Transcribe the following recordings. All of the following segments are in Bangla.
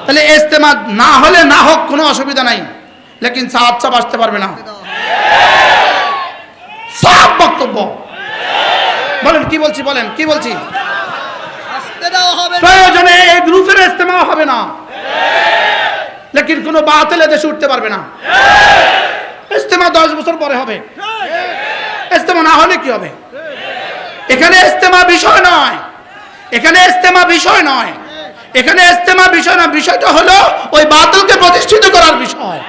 তাহলে ইজতেমা না হলে না হোক, কোনো অসুবিধা নাই, লেকিন সাহাব সাহেব আসতে পারবে না। সব বক্তব্য বলেন, কি বলছি বলেন, কি বলছি? প্রয়োজনে এই গ্রুপের ইজতেমা হবে না, লেকিন কোনো বাতিল দেশে উঠতে পারবে না। ইজতেমা 10 বছর পরে হবে। ইজতেমা না হলে কি হবে? এখানে ইজতেমা বিষয় নয়, এখানে ইজতেমা বিষয় নয়, এখানে ইজতেমা বিষয় না, বিষয়টা হলো ওই বাতিলকে প্রতিষ্ঠিত করার বিষয়।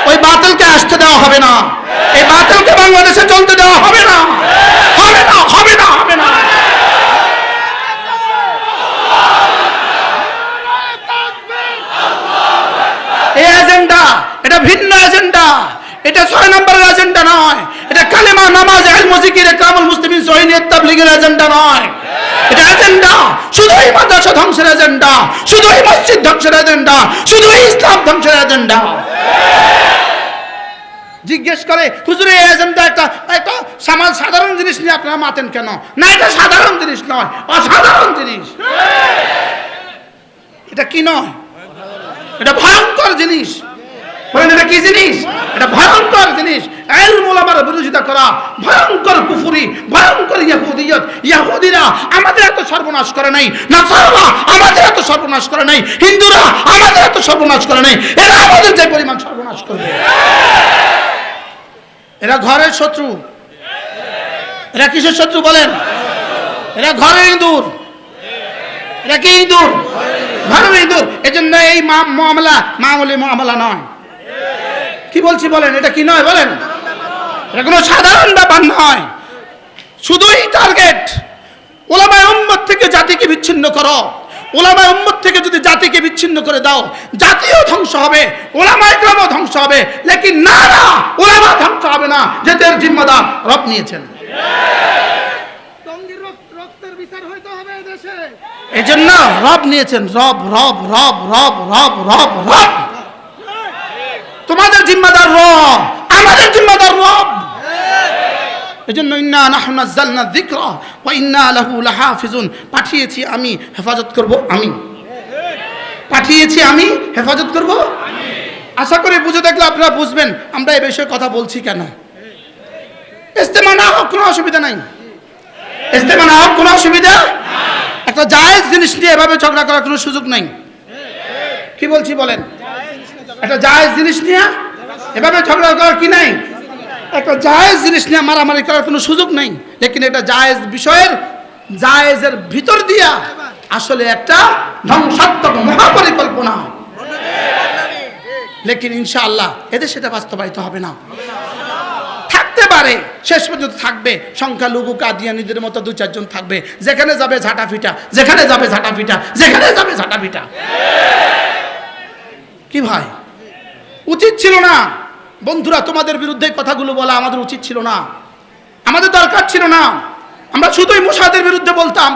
ওই বাতিলকে আসতে দেওয়া হবে না, এই বাতিলকে বাংলাদেশে চলতে দেওয়া হবে না, হবে না, হবে না, হবে না। এই এজেন্ডা, এটা ভিন্ন এজেন্ডা, এটা 6 নম্বরের এজেন্ডা নয়, এটা কালেমা, নামাজ, ইলম, জিকির, ইকরামুল মুসলিমিন, সহিহ তাবলীগের এজেন্ডা নয়। এটা এজেন্ডা শুধুই মাদ্রাসা ধ্বংসের এজেন্ডা, শুধুই মসজিদ ধ্বংসের এজেন্ডা, শুধুই ইসলাম ধ্বংসের এজেন্ডা। জিজ্ঞেস করে, হুজুর এই এজেন্ডা একটা সাধারণ জিনিস নিয়ে আপনারা মাতেন কেন? না, এটা সাধারণ জিনিস নয়, অসাধারণ জিনিস। এটা কি নয়? এটা ভয়ঙ্কর জিনিস। বলেন, এটা কি জিনিস? এটা ভয়ঙ্কর জিনিস। ইলম উলামার বিরোধিতা করা ভয়ঙ্কর কুফরি, ভয়ঙ্কর ইহুদিয়ত। ইহুদিরা আমাদের এত সর্বনাশ করে নাই, নাসারা আমাদের এত সর্বনাশ করে নাই, হিন্দুরা আমাদের এত সর্বনাশ করে নাই, এরা আমাদের যে পরিমাণ সর্বনাশ করবে। এরা ঘরের শত্রু। এরা কিসের শত্রু বলেন? এরা ঘরের ইঁদুর। এরা কি ইঁদুর? ঘরের ইঁদুর। এজন্য এই মামলা মামুলি মামলা নয়। কি বলছি বলেন? এটা কি নয় বলেন? এটা কোনো সাধারণ ব্যাপার নয়। শুধুই টার্গেট উলামায়ে উম্মত থেকে জাতিকে বিচ্ছিন্ন করো। উলামায়ে উম্মত থেকে যদি জাতিকে বিচ্ছিন্ন করে দাও, জাতিও ধ্বংস হবে, উলামায়ে কেরামও ধ্বংস হবে, লেকিন না না, উলামা ধ্বংস হবে না, যেটার জিম্মাদার রব নিয়েছেন। এজন্য রব নিয়েছেন, রব রব রব রব রব রব রব। তোমাদের জিম্মাদার রব, আমাদের জিম্মাদার রব। এজন্য ইন্না নাহনু নাযালনা যিকরা ওয়া ইন্না লাহু লাহাফিজুন। পাঠিয়েছি আমি, হেফাজত করব আমি। পাঠিয়েছি আমি, হেফাজত করব আমি। আশা করি বুঝে দেখলে আপনারা বুঝবেন আমরা এই বিষয়ে কথা বলছি কেন। ইজতেমা না হোক কোনো অসুবিধা নাই, ইজতেমা না হোক কোনো অসুবিধা। একটা জায়েজ জিনিস নিয়ে এভাবে ঝগড়া করার কোনো সুযোগ নাই। কি বলছি বলেন? একটা জায়েজ জিনিস নিয়ে এভাবে ঝগড়া করার কি নাই? একটা জায়েজ জিনিস নিয়ে মারামারি করার কোনো সুযোগ নাই। লেকিন এটা জায়েজ বিষয়ের, জায়েজের ভিতর দিয়া আসলে একটা ধ্বংসাত্মক মহাপরিকল্পনা। লেকিন ইনশাআল্লাহ এদের সেটা বাস্তবায়িত হবে না। থাকতে পারে, শেষ পর্যন্ত থাকবে সংখ্যালঘু কাদিয়ানীদের মতো 2-4 জন থাকবে, যেখানে যাবে ঝাঁটা ফিটা, যেখানে যাবে ঝাঁটা ফিটা, যেখানে যাবে ঝাঁটা ফিটা। কি ভাই, উচিত ছিল না বন্ধুরা তোমাদের বিরুদ্ধে কথাগুলো বলা? আমাদের উচিত ছিল না, আমাদের দরকার ছিল না। আমরা শুধুই মুসাদের বিরুদ্ধে বলতাম,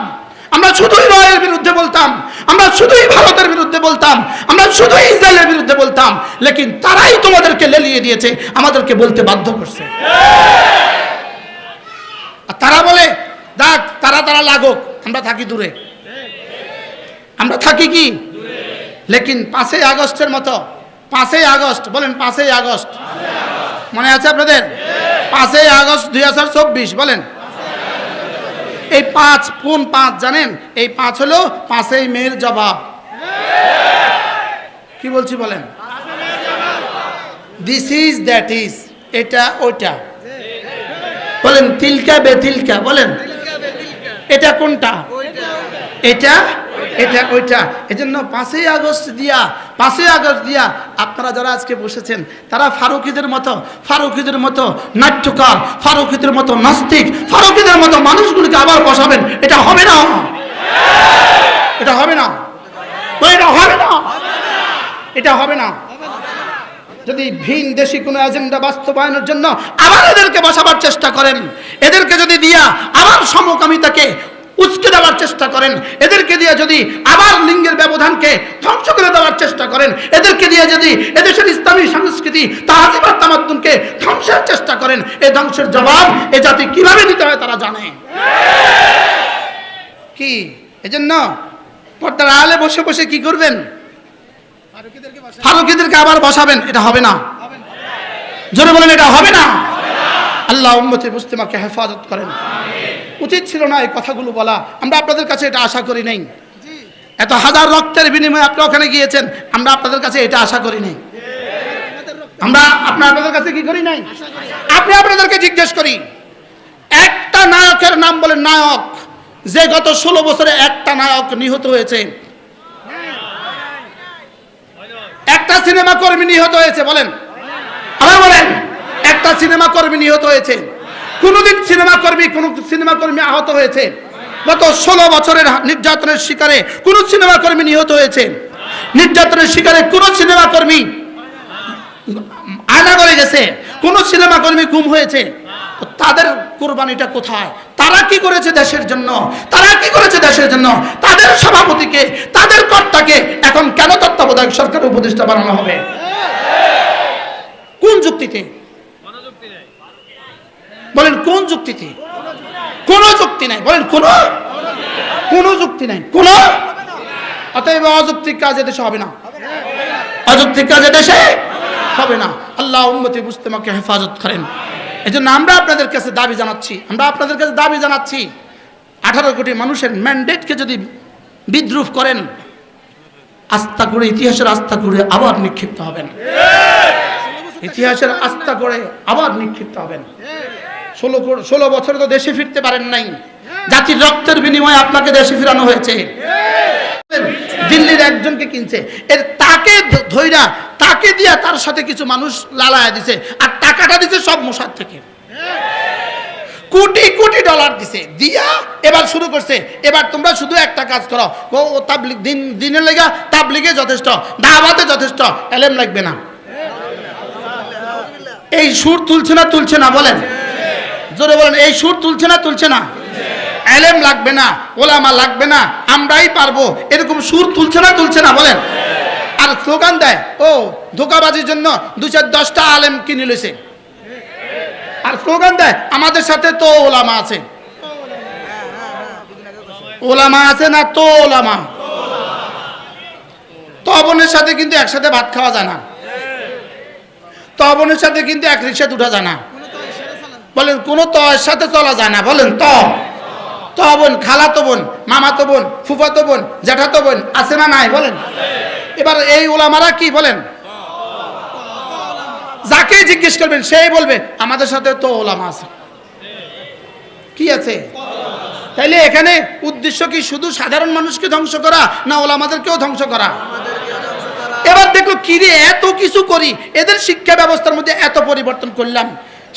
আমরা শুধুই রয়ের বিরুদ্ধে বলতাম, আমরা শুধুই ভারতের বিরুদ্ধে বলতাম, আমরা শুধুই ইসরায়েলের বিরুদ্ধে বলতাম, লেকিন তারাই তোমাদেরকে লেলিয়ে দিয়েছে, আমাদেরকে বলতে বাধ্য করছে। আর তারা বলে দেখ তারা লাগুক, আমরা থাকি দূরে, আমরা থাকি কি। লেকিন 5ই আগস্টের মতো, 5ই আগস্ট বলেন, 5ই আগস্ট মনে আছে আপনাদের? 5ই আগস্ট 2024 বলেন। এই 5 কোন 5 জানেন? এই 5 হলো 5ই মের জবাব। কি বলছি বলেন? দিস ইজ দ্যাট ইজ, এটা ওইটা বলেন, তিলকা বেতিলকা বলেন, এটা কোনটা? এটা এটা ওইটা। এজন্য 5ই আগস্ট দিয়া আপনারা যারা আজকে বসেছেন তারা ফারুকীদের মতো নাট্যকার, ফারুকীদের মতো নাস্তিক, ফারুকীদের মতো মানুষগুলোকে আবার বসাবেন। এটা হবে না, এটা হবে না, এটা হবে না, এটা হবে না। যদি ভিন দেশি কোনো এজেন্ডা বাস্তবায়নের জন্য আবার এদেরকে বসাবার চেষ্টা করেন, এদেরকে যদি দিয়া আবার সমকামিতাকে উস্কে দেওয়ার চেষ্টা করেন, এদেরকে দিয়ে যদি আবার লিঙ্গের ব্যবধানকে ধ্বংস করে দেওয়ার চেষ্টা করেন, এদেরকে দিয়ে যদি এদেশের ইসলামী সংস্কৃতি তাহজিব আর তামাদ্দুনকে ধ্বংসের চেষ্টা করেন, এই ধ্বংসের জবাব এ জাতি কিভাবে দিতে হয় তারা জানে। কি এজন্য পর্দার আড়ালে বসে বসে কি করবেন? ফারুকীদেরকে আবার বসাবেন, এটা হবে না। জোরে বলেন, এটা হবে না। আল্লাহ উম্মতে মুসলিমাকে হেফাজত করেন। উচিত ছিল না এই কথাগুলো বলা, আমরা আপনাদের কাছে এটা আশা করি নাই। এত হাজার রক্তের বিনিময়ে আপনি ওখানে গিয়েছেন, আমরা আপনাদের কাছে এটা আশা করি নাই। আমরা আপনাদের কাছে কি করি নাই? আপনি আপনাদেরকে জিজ্ঞেস করি, একটা নায়কের নাম বলেন, নায়ক যে গত 16 বছরে একটা নায়ক নিহত হয়েছে, একটা সিনেমা কর্মী নিহত হয়েছে, বলেন, আবার বলেন, একটা সিনেমা কর্মী নিহত হয়েছে। কোনদিন সিনেমা কর্মী আহত হয়েছে? গত 16 বছরের নির্যাতনের শিকারে কোন সিনেমা কর্মী নিহত হয়েছে? নির্যাতনের শিকারে কোন সিনেমা কর্মী আয়না করে গেছে? কোন সিনেমা কর্মী গুম হয়েছে? তাদের কুরবানিটা কোথায়? তারা কি করেছে দেশের জন্য? তারা কি করেছে দেশের জন্য? তাদের সভাপতিকে, তাদের কর্তাকে এখন কেন তত্ত্বাবধায়ক সরকারের উপদেষ্টা বানানো হবে? কোন যুক্তিতে? বলেন, কোন যুক্তিতে? কোন যুক্তি নাই। বলেন, কোন যুক্তি নাই, কোন। অতএব অযৌক্তিক কাজ এদেশে হবে না, অযৌক্তিক কাজ এদেশে হবে না। আল্লাহ উম্মতে মুসলিমাকে হেফাজত করেন। এজন্য আমরা আপনাদের কাছে দাবি জানাচ্ছি, 18 কোটি মানুষের ম্যান্ডেটকে যদি বিদ্রুপ করেন, আস্থা করে, ইতিহাসের আস্থা করে আবার নিক্ষিপ্ত হবেন। ইতিহাসের আস্থা করে আবার নিক্ষিপ্ত হবেন। 16 বছরে তো দেশে ফিরতে পারেন নাই, জাতির রক্তের বিনিময়ে আপনাকে দেশে ফিরানো হয়েছে। দিল্লির একজনকে কিনছে, তাকে ধইরা, তাকে দিয়া তার সাথে কিছু মানুষ লালায়া দিছে, আর টাকাটা দিছে সব মোসাদ থেকে। কোটি কোটি ডলার দিছে, দিয়া এবার শুরু করছে, এবার তোমরা শুধু একটা কাজ করো, ও তাবলিগ, দিনের লেগা তাবলিগে যথেষ্ট, দাওয়াতে যথেষ্ট, এলেম লাগবে না। এই সুর তুলছে না বলেন, জোরে বলেন, এই সুর তুলছে না? এলেম লাগবে না, ওলামা লাগবে না, আমরাই পারবো, এরকম সুর তুলছে না বলেন। আর স্লোগান দেয়, ও ধোকাবাজির জন্য 2-10টা আলেম কিনে লইছে, আর স্লোগান দেয় আমাদের সাথে তো ওলামা আছে। ওলামা আছে না তো ওলামা? তবনের সাথে কিন্তু একসাথে ভাত খাওয়া যায় না, তবনের সাথে কিন্তু এক রিকশাতে উঠা যায় না। বলেন, কোন তয়ের সাথে চলা যায় না। বলেন, বোন, খালাতো বোন, মামাতো বোন, ফুফাতো বোন, জ্যাঠাতো বোন আছে না নাই? বলেন। এবার এই ওলামারা কি বলেন? যাকে জিজ্ঞেস করবেন সেই বলবে আমাদের সাথে তো ওলামা আছে। কি আছে? তাইলে এখানে উদ্দেশ্য কি শুধু সাধারণ মানুষকে ধ্বংস করা, না ওলামাদেরকেও ধ্বংস করা? এবার দেখলো কি রে, এত কিছু করি, এদের শিক্ষা ব্যবস্থার মধ্যে এত পরিবর্তন করলাম,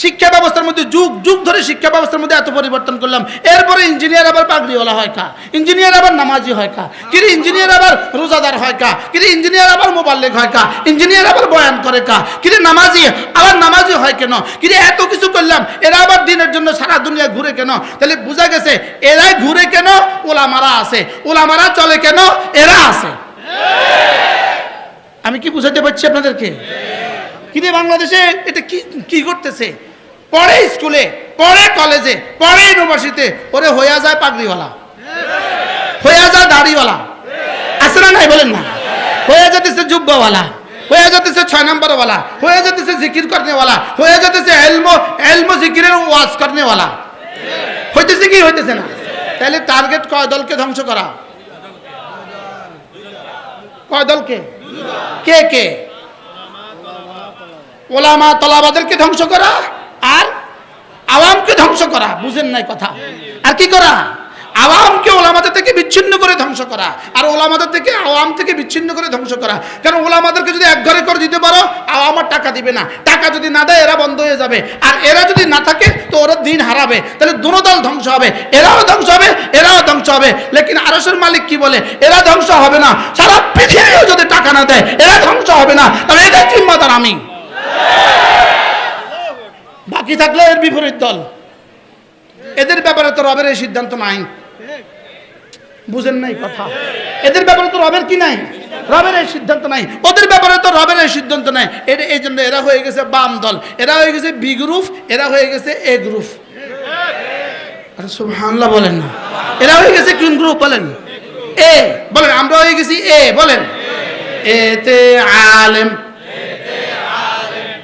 শিক্ষা ব্যবস্থার মধ্যে যুগ ধরে শিক্ষা ব্যবস্থার মধ্যে এত পরিবর্তন করলাম, এরপরে ইঞ্জিনিয়ার আবার পাগড়িওয়ালা হয় কা, ইঞ্জিনিয়ার আবার নামাজি হয় কা, কিরে ইঞ্জিনিয়ার আবার রোজাদার হয় কা, কিরে ইঞ্জিনিয়ার আবার মোবাল্লেগ হয় কা, ইঞ্জিনিয়ার আবার বয়ান করে কা, কিরে নামাজি আবার নামাজি হয় কেন? কিরে এত কিছু করলাম, এরা আবার দিনের জন্য সারা দুনিয়া ঘুরে কেন? তাহলে বোঝা গেছে এরাই ঘুরে কেন, ওলামারা আছে, ওলামারা চলে কেন, এরা আছে। আমি কি বুঝাতে পারছি আপনাদেরকে? কিন্তু বাংলাদেশে এটা কি করতেছে? পড়ে স্কুলে, পড়ে কলেজে, পড়ে ইউনিভার্সিটিতে, ওরে হইয়া যায় পাগড়িওয়ালা, হইয়া যায় দাড়িওয়ালা, আছে না নাই? বলেন না। হয়ে যেতেছে জুব্বাওয়ালা, হয়ে যেতেছে 6 নম্বরওয়ালা, হয়ে যেতেছে জিকির করনেওয়ালা, হয়ে যেতেছে এলমো জিকিরের ওয়াজ করনেওয়ালা। হইতেছে কি? হইতেছে না। তাহলে টার্গেট কয় দলকে ধ্বংস করা? কয় দলকে? কে? ওলামা তলাবাদেরকে ধ্বংস করা আর আওয়ামকে ধ্বংস করা। বুঝেন নাই কথা? আর কি করা? আওয়ামকে ওলামাদের থেকে বিচ্ছিন্ন করে ধ্বংস করা, আর ওলামাদের থেকে আওয়াম থেকে বিচ্ছিন্ন করে ধ্বংস করা। কারণ ওলামাদেরকে যদি এক ঘরে করে দিতে পারো, আওয়াম আর টাকা দিবে না, টাকা যদি না দেয় এরা বন্ধ হয়ে যাবে, আর এরা যদি না থাকে তো ওরা দিন হারাবে। তাহলে দুটো দল ধ্বংস হবে, এরাও ধ্বংস হবে, এরাও ধ্বংস হবে। লেকিন আরশের মালিক কি বলে? এরা ধ্বংস হবে না, সারা পৃথিবীও যদি টাকা না দেয় এরা ধ্বংস হবে না। তবে এটা জিম্মাদার আমি। বাকি থাকলে এর বিপরীত দল, এদের ব্যাপারে তো রবের এই সিদ্ধান্ত নাই। বুঝেন নাই কথা? এদের ব্যাপারে তো রবের কি নাই? রবের এই সিদ্ধান্ত নাই। ওদের ব্যাপারে তো রবের এই সিদ্ধান্ত নাই। এই জন্য এরা হয়ে গেছে বাম দল, এরা হয়ে গেছে বি গ্রুপ, এরা হয়ে গেছে এ গ্রুপ। আরে সুবহানাল্লাহ বলেন না। এরা হয়ে গেছে কোন গ্রুপ? বলেন এ। বলেন আমরা হয়ে গেছি এ। বলেন এতে আলেম,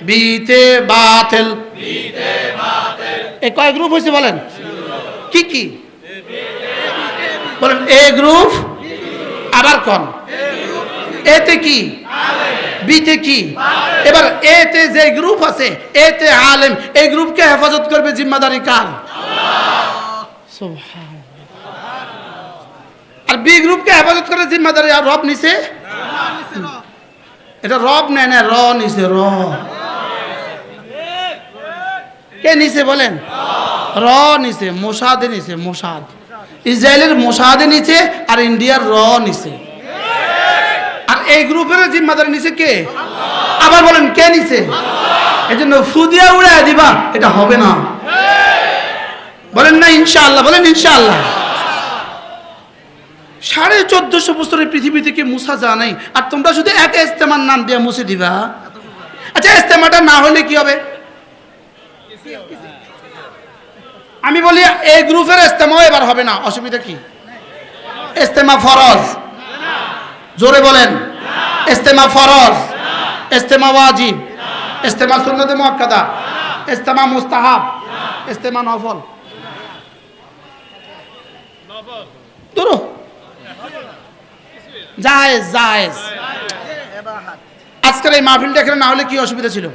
বিতে বাতিল। এ কয় গ্রুপ হয়েছে বলেন? কি কি বলেন? এ গ্রুপ, আবার কোন? এতে কি, বিতে কি? এবার এতে যে গ্রুপ আছে, এতে আলেম, এই গ্রুপকে হেফাজত করবে, জিম্মাদারি কার? আর বি গ্রুপকে হেফাজত করে জিম্মাদারি আর রব নিছে? এটা রব নেয় না, র নিছে। র কে নিছে বলেন? র নিছে, মোসাদে নিছে। মোসাদ, ইসরায়েলের মোসাদে নিছে, আর ইন্ডিয়ার র নিছে। আর এই গ্রুপের জিম্মাদারি নিছে কে? আবার বলেন কে নিছে? এই জন্য ফুদিয়া উড়ে দিবা, এটা হবে না। বলেন না ইনশাআল্লাহ, বলেন ইনশাআল্লাহ। 1450 বছরের পৃথিবী থেকে মুছা যা নাই, আর তোমরা শুধু এক ইস্তেমার নাম দিয়ে মুছে দিবা। আচ্ছা, ইস্তেমাটা না হলে কি হবে? আমি বলি এই গ্রুপের ইস্তেমাও এবার হবে না, অসুবিধা কি? ইস্তেমা ফরজ, জোরে বলেন। ইস্তেমা ফরজ, ইস্তেমা ওয়াজিব, ইস্তেমা সুন্নতে মুআক্কাদা, ইস্তেমা মুস্তাহাব, ইস্তেমা নফল। ধরো জায়েজ, জায়েজ। আজকের এই মাহফিলটা এখানে না হলে কি অসুবিধা ছিল?